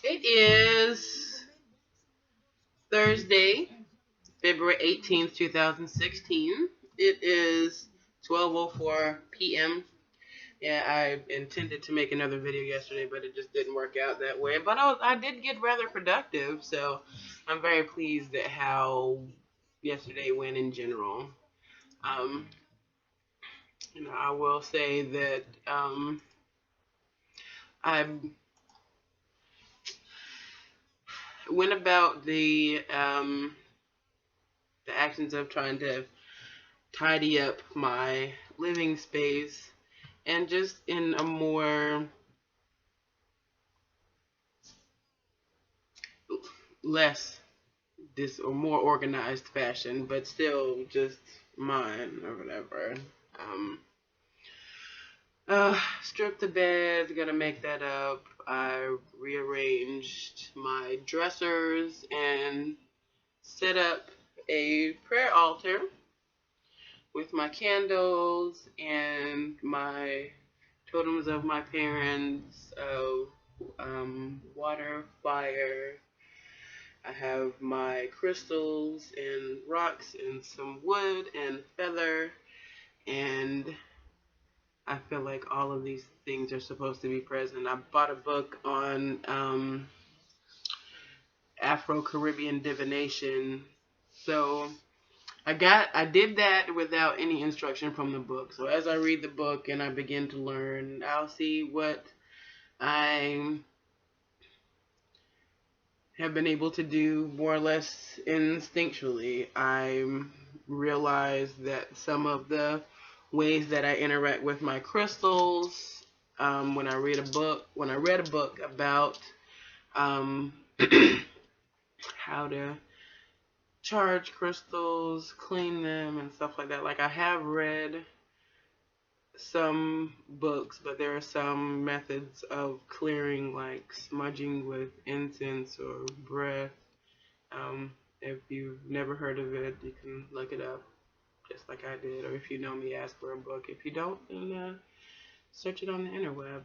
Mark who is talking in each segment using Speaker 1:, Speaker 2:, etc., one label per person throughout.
Speaker 1: It is Thursday, February 18th, 2016. It is 12:04 p.m. Yeah, I intended to make another video yesterday, but it just didn't work out that way. But I did get rather productive, so I'm very pleased at how yesterday went in general. Um, I will say that I went about the actions of trying to tidy up my living space and just in a more less this or more organized fashion, but still just mine or whatever. Um, stripped the bed, gonna make that up. I rearranged my dressers and set up a prayer altar with my candles and my totems of my parents of water, fire. I have my crystals and rocks and some wood and feather, and I feel like all of these things are supposed to be present. I bought a book on Afro-Caribbean divination, so I did that without any instruction from the book. So as I read the book and I begin to learn, I'll see what I have been able to do more or less instinctually. I realize that some of the ways that I interact with my crystals, when I read a book about um, how to charge crystals, clean them, and stuff like that. Like I have read some books, but there are some methods of clearing, like smudging with incense or breath. If you've never heard of it, you can look it up, just like I did. Or if you know me, ask for a book. If you don't, then search it on the interweb.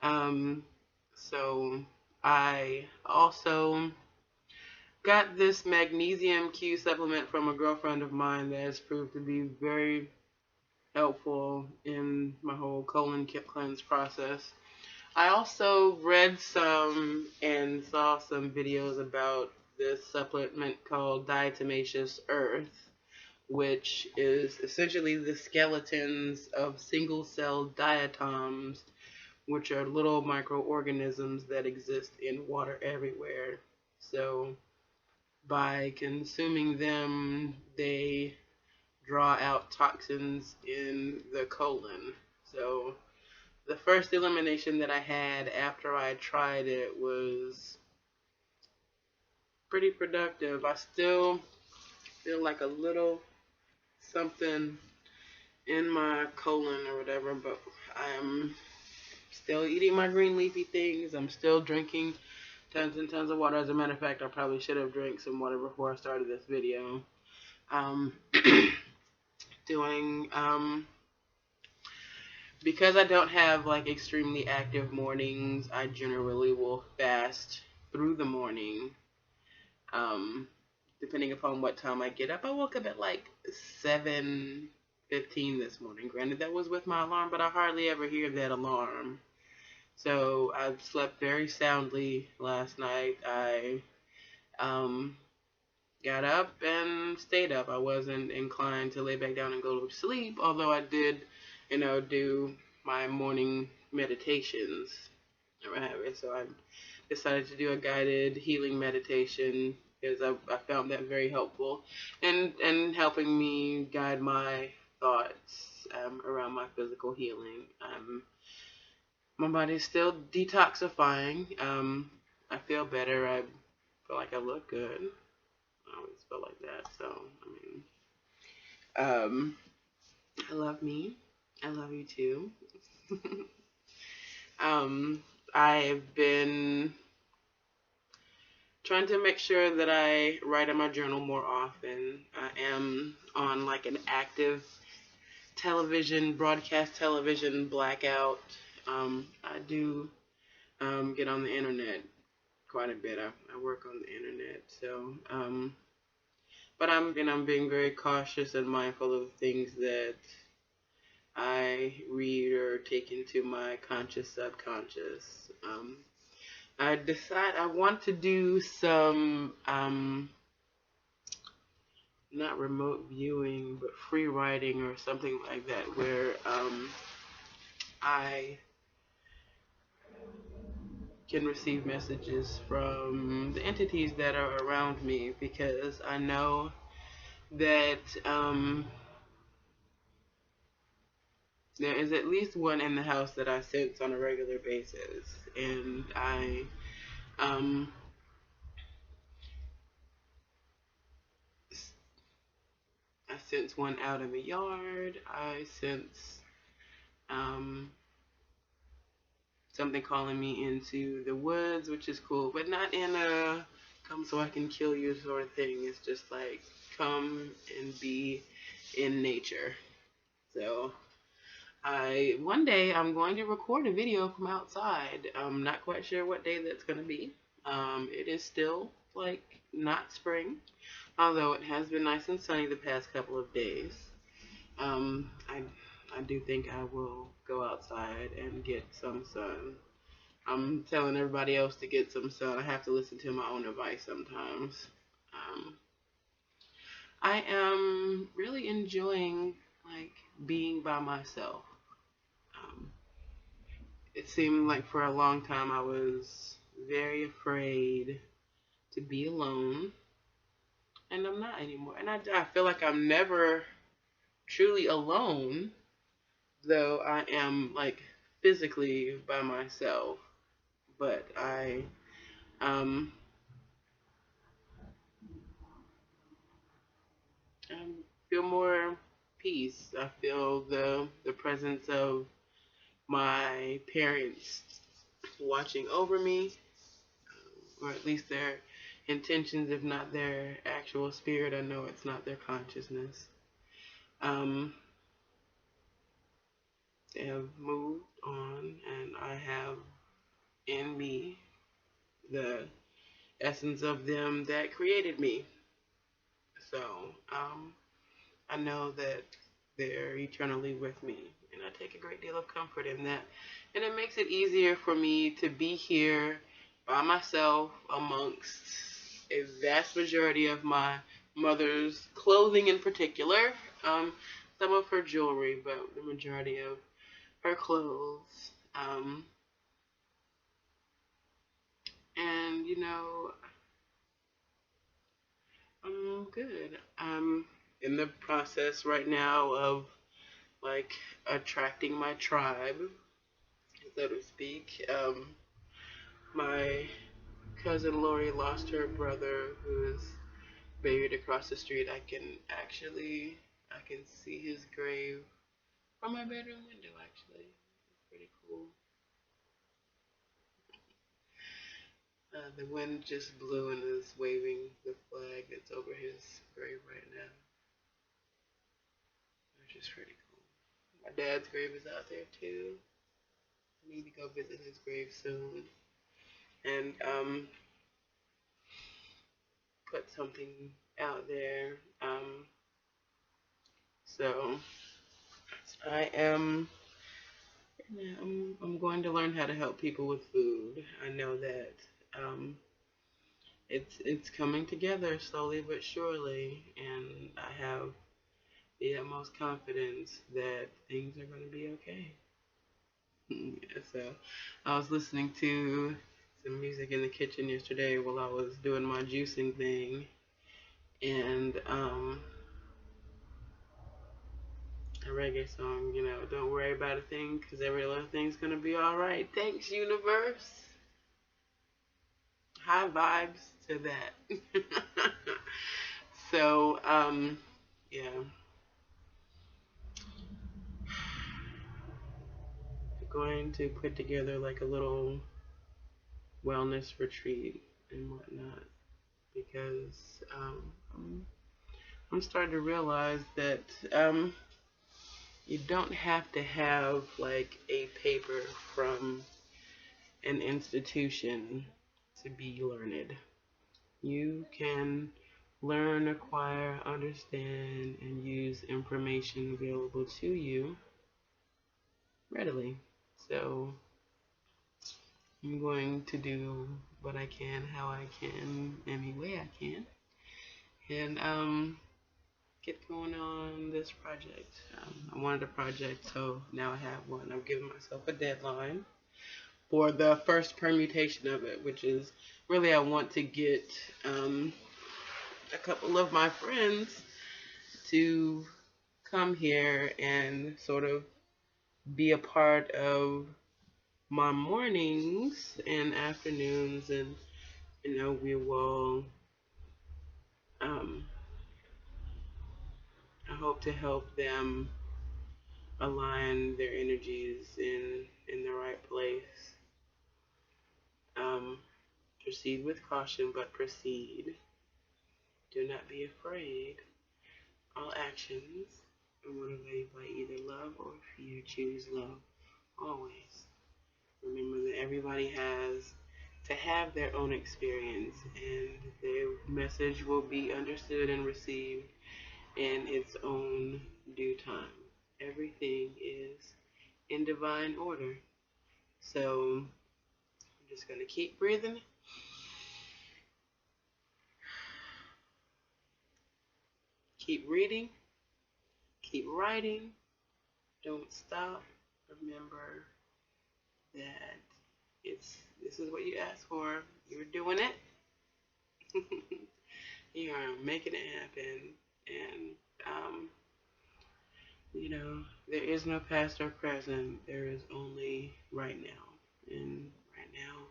Speaker 1: Um, so I also got this magnesium Q supplement from a girlfriend of mine that has proved to be very helpful in my whole colon cleanse process. I also read some and saw some videos about this supplement called Diatomaceous Earth, which is essentially the skeletons of single cell diatoms, which are little microorganisms that exist in water everywhere. So by consuming them, they draw out toxins in the colon. So the first elimination that I had after I tried it was pretty productive. I still feel like a little something in my colon or whatever, but I'm still eating my green leafy things. I'm still drinking tons and tons of water. As a matter of fact, I probably should have drank some water before I started this video. Um, doing because I don't have like extremely active mornings, I generally will fast through the morning. Um, depending upon what time I get up. I woke up at like 7:15 this morning. Granted, that was with my alarm, but I hardly ever hear that alarm. So I slept very soundly last night. I um, got up and stayed up. I wasn't inclined to lay back down and go to sleep, although I did, do my morning meditations or whatever. So I decided to do a guided healing meditation because I found that very helpful and helping me guide my thoughts around my physical healing. My body's still detoxifying. I feel better. I feel like I look good. I always felt like that. So, um, I love me. I love you too. um, I've been trying to make sure that I write in my journal more often. I am on like an active broadcast television blackout. I do get on the internet quite a bit. I work on the internet, so but I'm being very cautious and mindful of things that I read or take into my conscious subconscious. I want to do some not remote viewing, but free writing or something like that, where I can receive messages from the entities that are around me, because I know that there is at least one in the house that I sense on a regular basis, and um, I sense one out in the yard. I sense um, something calling me into the woods, which is cool, but not in a come so I can kill you sort of thing. It's just like come and be in nature. So one day I'm going to record a video from outside. I'm not quite sure what day that's going to be. It is still like not spring, although it has been nice and sunny the past couple of days. I do think I will go outside and get some sun. I'm telling everybody else to get some sun. I have to listen to my own advice sometimes. Um, I am really enjoying like being by myself. Um, it seemed like for a long time I was very afraid to be alone, and I'm not anymore. And I feel like I'm never truly alone, though I am like physically by myself. But um, I feel more peace. I feel the presence of my parents watching over me, or at least their intentions, if not their actual spirit. I know it's not their consciousness. Um, they have moved on, and I have in me the essence of them that created me. So I know that they're eternally with me, and I take a great deal of comfort in that. And it makes it easier for me to be here by myself amongst a vast majority of my mother's clothing in particular, some of her jewelry, but the majority of her clothes. And, I'm good. I'm in the process right now of like attracting my tribe, so to speak. My cousin Lori lost her brother, who is buried across the street. I can see his grave from my bedroom window. Actually, it's pretty cool. The wind just blew and is waving the flag that's over his grave right now, which is pretty cool. My dad's grave is out there too. I need to go visit his grave soon and put something out there. So I am. Yeah, I'm going to learn how to help people with food. I know that um, it's coming together slowly but surely, and I have the utmost confidence that things are going to be okay. So I was listening to some music in the kitchen yesterday while I was doing my juicing thing, and a reggae song, don't worry about a thing, because every little thing's gonna be alright. Thanks, universe. High vibes to that. So, yeah. I'm going to put together like a little wellness retreat and whatnot, because I'm starting to realize that you don't have to have like a paper from an institution to be learned. You can learn, acquire, understand, and use information available to you readily. So I'm going to do what I can, how I can, any way I can, and get going on this project. I wanted a project, so now I have one. I've given myself a deadline for the first permutation of it, which is really I want to get a couple of my friends to come here and sort of be a part of my mornings and afternoons, and we will um, I hope to help them align their energies in the right place. Proceed with caution, but proceed. Do not be afraid. All actions are motivated by either love or fear. Choose love always. Remember that everybody has to have their own experience, and their message will be understood and received in its own due time. Everything is in divine order. So I'm just going to keep breathing, keep reading, keep writing. Don't stop. Remember that this is what you asked for. You're doing it. You are making it happen. And there is no past or present. There is only right now. And right now,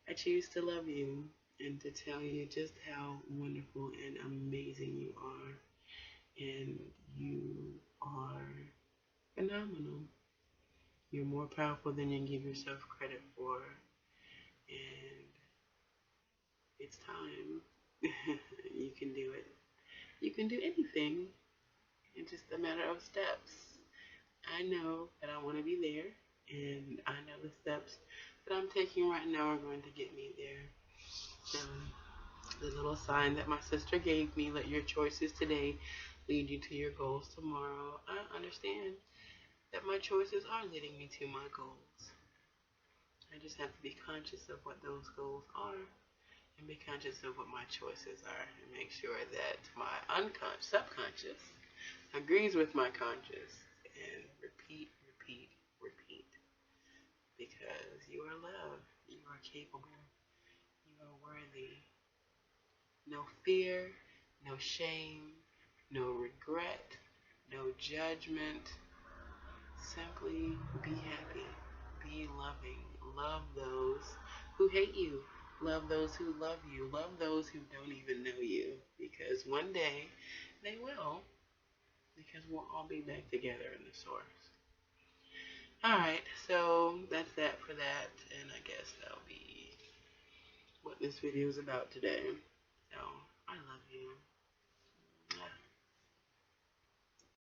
Speaker 1: I choose to love you and to tell you just how wonderful and amazing you are. And you are phenomenal. You're more powerful than you give yourself credit for. And it's time. You can do it. You can do anything. It's just a matter of steps. I know that I want to be there, and I know the steps that I'm taking right now are going to get me there. So, the little sign that my sister gave me, let your choices today lead you to your goals tomorrow. I understand that my choices are leading me to my goals. I just have to be conscious of what those goals are and be conscious of what my choices are and make sure that my subconscious agrees with my conscious, and repeat, repeat, repeat. Because you are loved, you are capable, you are worthy. No fear, no shame, no regret, no judgment. Simply be happy, be loving, love those who hate you, love those who love you, love those who don't even know you, because one day they will, because we'll all be back together in the source. Alright, so that's that for that, and I guess that'll be what this video is about today. So